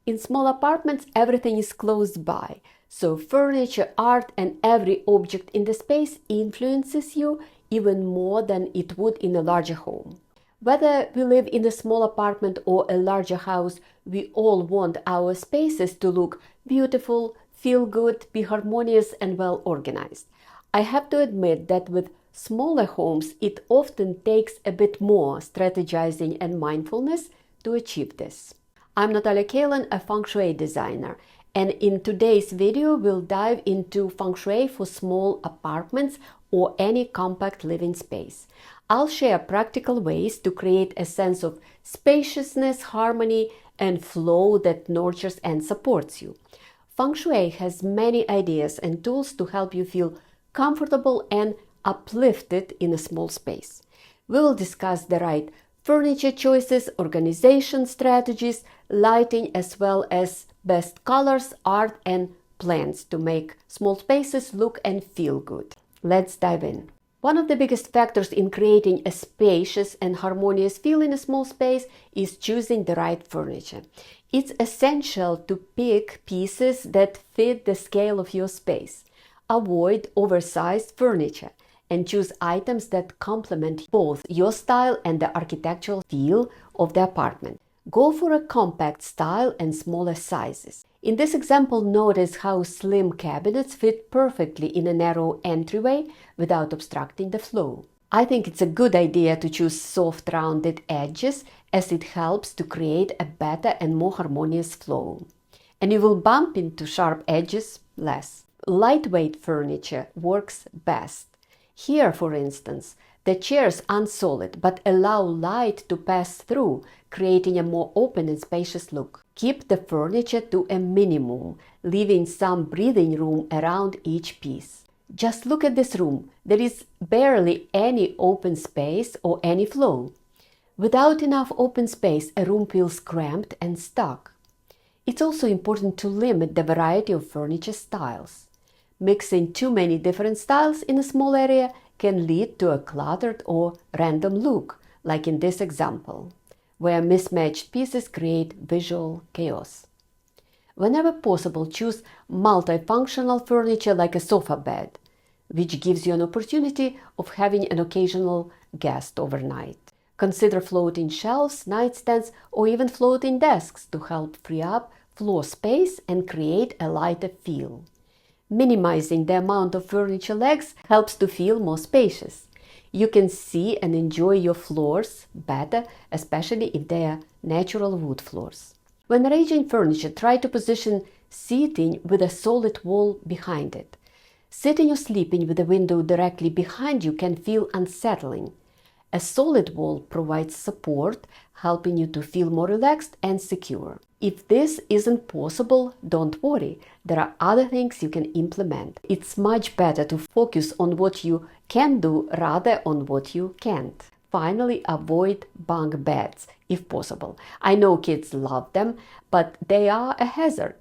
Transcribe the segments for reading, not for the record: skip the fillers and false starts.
In small apartments, everything is close by, so furniture, art, and every object in the space influences you even more than it would in a larger home. Whether we live in a small apartment or a larger house, we all want our spaces to look beautiful, feel good, be harmonious, and well organized. I have to admit that with smaller homes, it often takes a bit more strategizing and mindfulness to achieve this. I'm Natalia Kaylin, a Feng Shui designer, and in today's video we'll dive into Feng Shui for small apartments or any compact living space. I'll share practical ways to create a sense of spaciousness, harmony, and flow that nurtures and supports you. Feng Shui has many ideas and tools to help you feel comfortable and uplifted in a small space. We will discuss the right furniture choices, organization strategies, lighting, as well as best colors, art, and plants to make small spaces look and feel good. Let's dive in. One of the biggest factors in creating a spacious and harmonious feel in a small space is choosing the right furniture. It's essential to pick pieces that fit the scale of your space. Avoid oversized furniture and choose items that complement both your style and the architectural feel of the apartment. Go for a compact style and smaller sizes. In this example, notice how slim cabinets fit perfectly in a narrow entryway without obstructing the flow. I think it's a good idea to choose soft rounded edges as it helps to create a better and more harmonious flow. And you will bump into sharp edges less. Lightweight furniture works best. Here, for instance, the chairs aren't solid but allow light to pass through, creating a more open and spacious look. Keep the furniture to a minimum, leaving some breathing room around each piece. Just look at this room. There is barely any open space or any flow. Without enough open space, a room feels cramped and stuck. It's also important to limit the variety of furniture styles. Mixing too many different styles in a small area can lead to a cluttered or random look, like in this example, where mismatched pieces create visual chaos. Whenever possible, choose multifunctional furniture like a sofa bed, which gives you an opportunity of having an occasional guest overnight. Consider floating shelves, nightstands, or even floating desks to help free up floor space and create a lighter feel. Minimizing the amount of furniture legs helps to feel more spacious. You can see and enjoy your floors better, especially if they are natural wood floors. When arranging furniture, try to position seating with a solid wall behind it. Sitting or sleeping with a window directly behind you can feel unsettling. A solid wall provides support, helping you to feel more relaxed and secure. If this isn't possible, don't worry. There are other things you can implement. It's much better to focus on what you can do rather on what you can't. Finally, avoid bunk beds if possible. I know kids love them, but they are a hazard.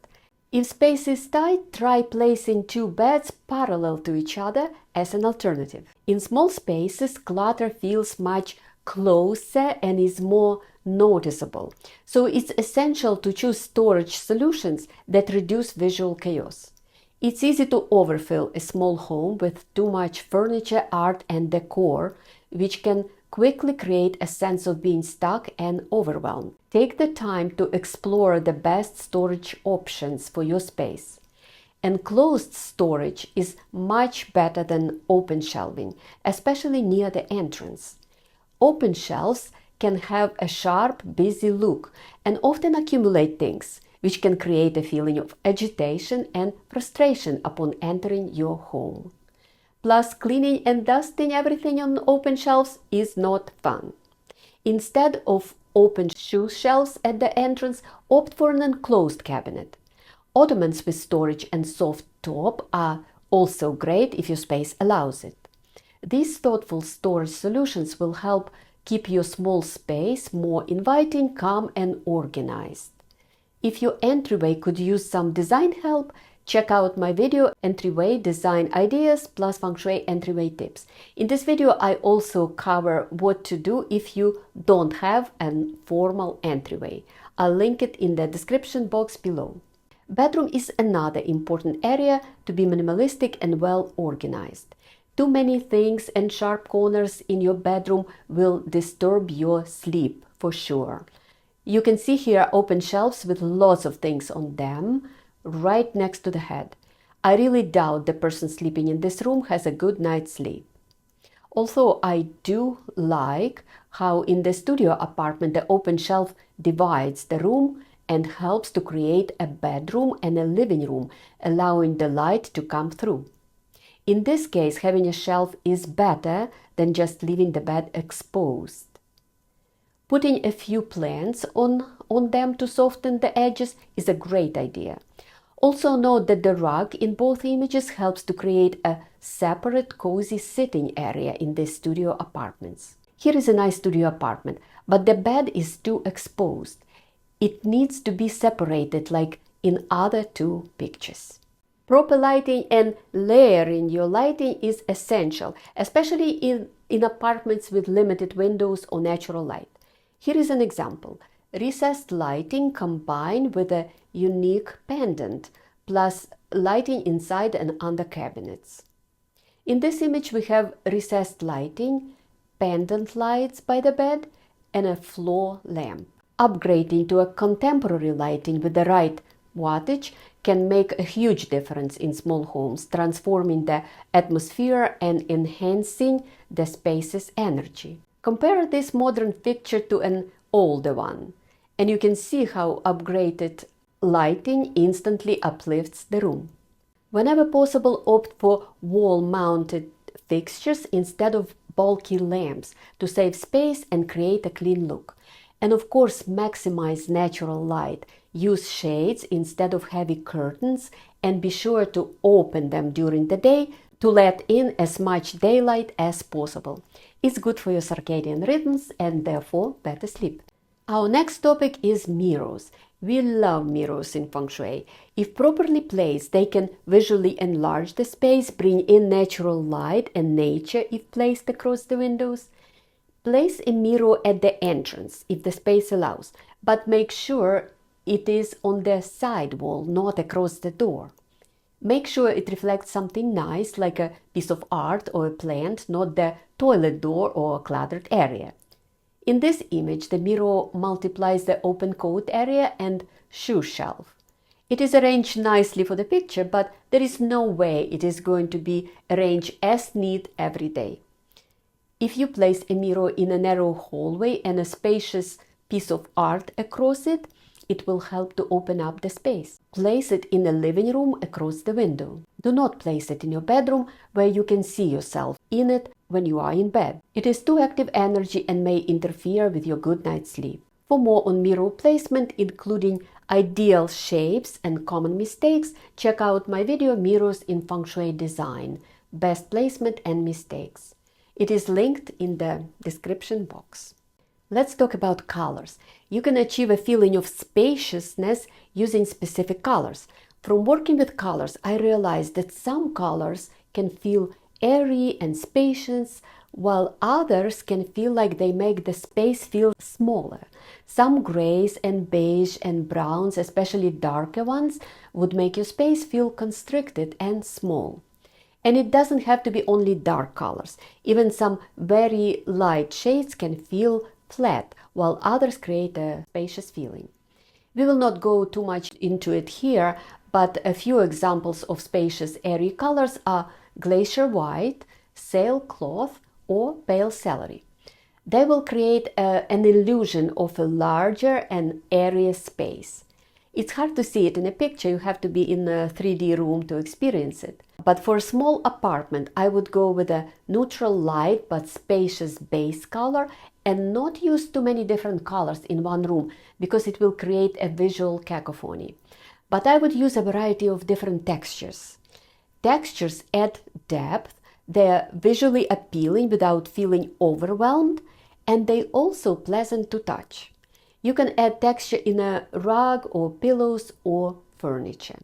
If space is tight, try placing two beds parallel to each other as an alternative. In small spaces, clutter feels much closer and is more noticeable. So it's essential to choose storage solutions that reduce visual chaos. It's easy to overfill a small home with too much furniture, art, and decor, which can quickly create a sense of being stuck and overwhelmed. Take the time to explore the best storage options for your space. Enclosed storage is much better than open shelving, especially near the entrance. Open shelves can have a sharp, busy look and often accumulate things, which can create a feeling of agitation and frustration upon entering your home. Plus, cleaning and dusting everything on open shelves is not fun. Instead of open shoe shelves at the entrance, opt for an enclosed cabinet. Ottomans with storage and soft top are also great if your space allows it. These thoughtful storage solutions will help keep your small space more inviting, calm, and organized. If your entryway could use some design help, check out my video Entryway Design Ideas plus Feng Shui Entryway Tips. In this video, I also cover what to do if you don't have a formal entryway. I'll link it in the description box below. Bedroom is another important area to be minimalistic and well organized. Too many things and sharp corners in your bedroom will disturb your sleep for sure. You can see here open shelves with lots of things on them right next to the head. I really doubt the person sleeping in this room has a good night's sleep. Although I do like how in the studio apartment the open shelf divides the room and helps to create a bedroom and a living room, allowing the light to come through. In this case, having a shelf is better than just leaving the bed exposed. Putting a few plants on them to soften the edges is a great idea. Also note that the rug in both images helps to create a separate cozy sitting area in the studio apartments. Here is a nice studio apartment, but the bed is too exposed. It needs to be separated like in other two pictures. Proper lighting and layering your lighting is essential, especially in apartments with limited windows or natural light. Here is an example. Recessed lighting combined with a unique pendant, plus lighting inside and under cabinets. In this image we have recessed lighting, pendant lights by the bed, and a floor lamp. Upgrading to a contemporary lighting with the right wattage can make a huge difference in small homes, transforming the atmosphere and enhancing the space's energy. Compare this modern fixture to an older one, and you can see how upgraded lighting instantly uplifts the room. Whenever possible, opt for wall-mounted fixtures instead of bulky lamps to save space and create a clean look. And of course, maximize natural light. Use shades instead of heavy curtains and be sure to open them during the day to let in as much daylight as possible. It's good for your circadian rhythms and therefore better sleep. Our next topic is mirrors. We love mirrors in Feng Shui. If properly placed, they can visually enlarge the space, bring in natural light and nature if placed across the windows. Place a mirror at the entrance if the space allows, but make sure it is on the side wall, not across the door. Make sure it reflects something nice like a piece of art or a plant, not the toilet door or a cluttered area. In this image, the mirror multiplies the open coat area and shoe shelf. It is arranged nicely for the picture, but there is no way it is going to be arranged as neat every day. If you place a mirror in a narrow hallway and a spacious piece of art across it, it will help to open up the space. Place it in the living room across the window. Do not place it in your bedroom where you can see yourself in it when you are in bed. It is too active energy and may interfere with your good night's sleep. For more on mirror placement, including ideal shapes and common mistakes, check out my video Mirrors in Feng Shui Design, Best Placement and Mistakes. It is linked in the description box. Let's talk about colors. You can achieve a feeling of spaciousness using specific colors. From working with colors, I realized that some colors can feel airy and spacious, while others can feel like they make the space feel smaller. Some grays and beige and browns, especially darker ones, would make your space feel constricted and small. And it doesn't have to be only dark colors. Even some very light shades can feel flat, while others create a spacious feeling. We will not go too much into it here, but a few examples of spacious airy colors are glacier white, sailcloth, or pale celery. They will create an illusion of a larger and airier space. It's hard to see it in a picture, you have to be in a 3D room to experience it. But for a small apartment, I would go with a neutral light but spacious base color and not use too many different colors in one room because it will create a visual cacophony. But I would use a variety of different textures. Textures add depth, they're visually appealing without feeling overwhelmed, and they also pleasant to touch. You can add texture in a rug or pillows or furniture.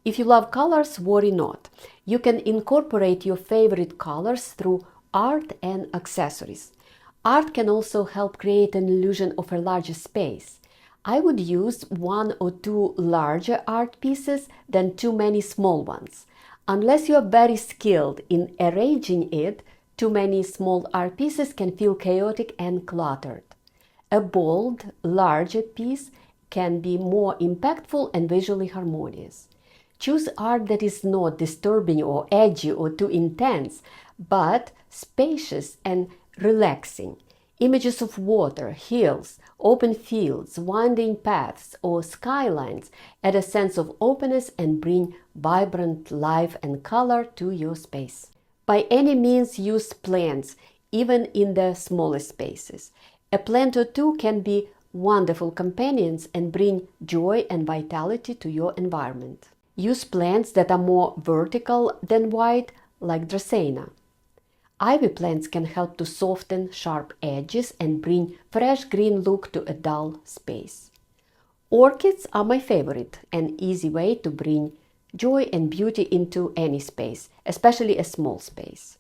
If you love colors, worry not. You can incorporate your favorite colors through art and accessories. Art can also help create an illusion of a larger space. I would use 1 or 2 larger art pieces than too many small ones. Unless you are very skilled in arranging it, too many small art pieces can feel chaotic and cluttered. A bold, larger piece can be more impactful and visually harmonious. Choose art that is not disturbing or edgy or too intense, but spacious and relaxing. Images of water, hills, open fields, winding paths, or skylines add a sense of openness and bring vibrant life and color to your space. By any means, use plants, even in the smallest spaces. A plant or two can be wonderful companions and bring joy and vitality to your environment. Use plants that are more vertical than wide, like Dracaena. Ivy plants can help to soften sharp edges and bring fresh green look to a dull space. Orchids are my favorite, an easy way to bring joy and beauty into any space, especially a small space.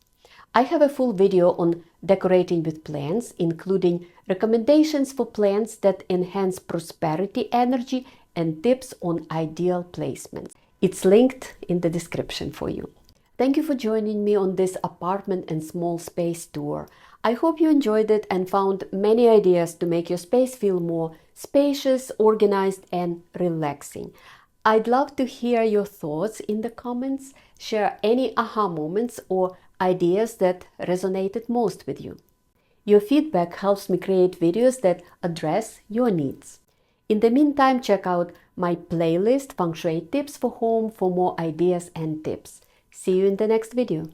I have a full video on decorating with plants, including recommendations for plants that enhance prosperity energy and tips on ideal placements. It's linked in the description for you. Thank you for joining me on this apartment and small space tour. I hope you enjoyed it and found many ideas to make your space feel more spacious, organized, and relaxing. I'd love to hear your thoughts in the comments. Share any aha moments or ideas that resonated most with you. Your feedback helps me create videos that address your needs. In the meantime, check out my playlist Feng Shui Tips for Home for more ideas and tips. See you in the next video.